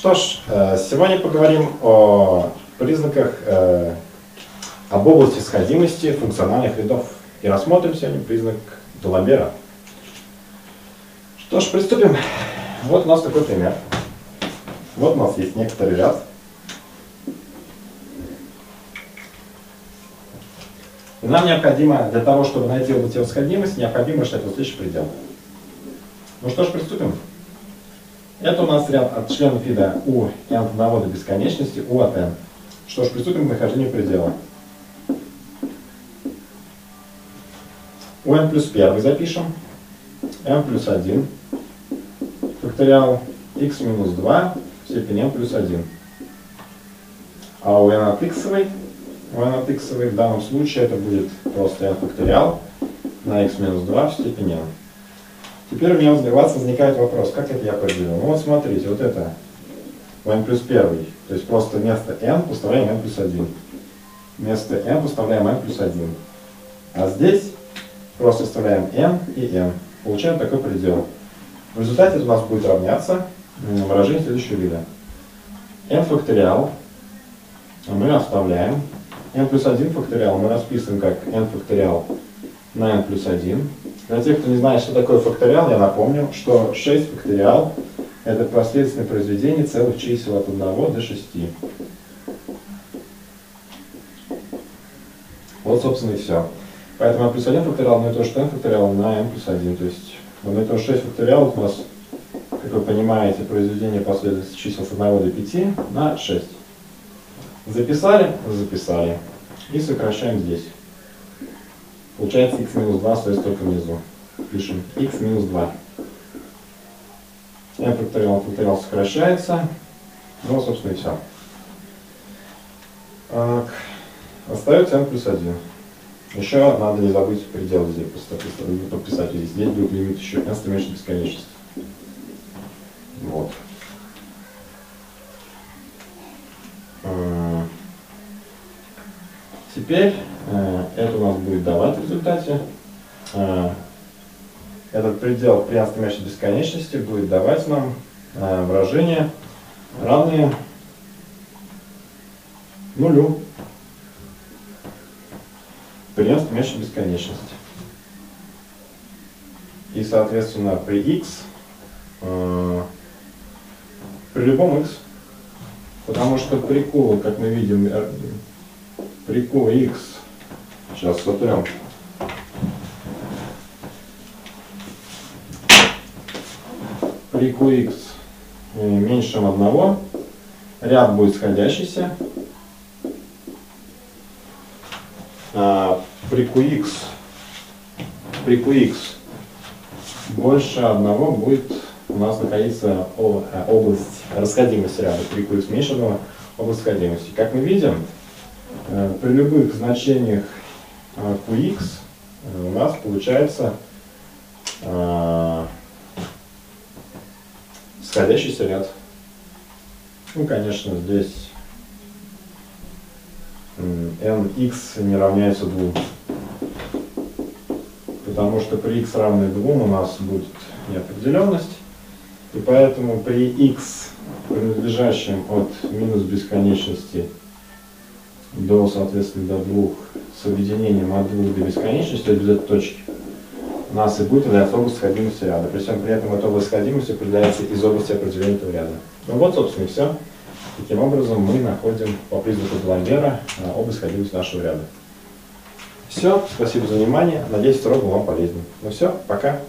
Что ж, сегодня поговорим о признаках, об области сходимости функциональных рядов. И рассмотрим сегодня признак Даламбера. Что ж, приступим. Вот у нас такой пример. Вот у нас есть некоторый ряд. И нам необходимо, для того, чтобы найти область его сходимости, необходимо решать вот следующий предел. Ну что ж, приступим. Это у нас ряд от членов вида u n от 1 до бесконечности, u от n. Что ж, приступим к нахождению предела. Un плюс 1 запишем, n плюс 1, факториал x минус 2 в степени n плюс 1. А у n от x в данном случае это будет просто n факториал на x минус 2 в степени n. Теперь у меня возникает вопрос, как это я определю? Ну вот смотрите, вот это n плюс 1, то есть просто вместо n поставляем n плюс 1. Вместо n поставляем n плюс 1. А здесь просто вставляем n и n. Получаем такой предел. В результате у нас будет равняться выражение следующего вида. n факториал мы оставляем. n плюс 1 факториал мы расписываем как n факториал на n плюс 1. Для тех, кто не знает, что такое факториал, я напомню, что 6 факториал – это последовательное произведение целых чисел от 1 до 6. Вот, собственно, и все. Поэтому n плюс 1 факториал равно то, что n факториал на n плюс 1. То есть, равно то, 6 факториалов у нас, как вы понимаете, произведение последовательности чисел с 1 до 5 на 6. Записали? Записали. И сокращаем здесь. Получается x минус 2 стоит только внизу. Пишем x минус 2. n факториал сокращается. Ну, собственно, и все. Так. Остается n плюс 1. Еще надо не забыть предел здесь подписать. Здесь будет лимит еще n стремящийся к бесконечности. Вот. Теперь это у нас будет давать в результате. Этот предел при n стремящейся к бесконечности будет давать нам выражения, равные нулю при n стремящейся к бесконечности. И, соответственно, при x, при любом x, потому что при q, как мы видим, при qx, сейчас сотрем, при qx меньше 1, ряд будет сходящийся, а при qx больше 1 будет у нас находиться область расходимости ряда, при qx меньше 1 область расходимости. Как мы видим, при любых значениях qx у нас получается сходящийся ряд. Ну, конечно, здесь nx не равняется 2, потому что при x равной 2 у нас будет неопределенность, и поэтому при x, принадлежащем от минус бесконечности до, соответственно, до 2 с объединением от 2 до бесконечности, то есть без этой точки, у нас и будет выделяться область сходимости ряда. При всем при этом эта область сходимости определяется из области определения этого ряда. Ну вот, собственно, и все. Таким образом, мы находим по признаку Даламбера область сходимости нашего ряда. Все, спасибо за внимание. Надеюсь, урок был вам полезен. Ну все, пока.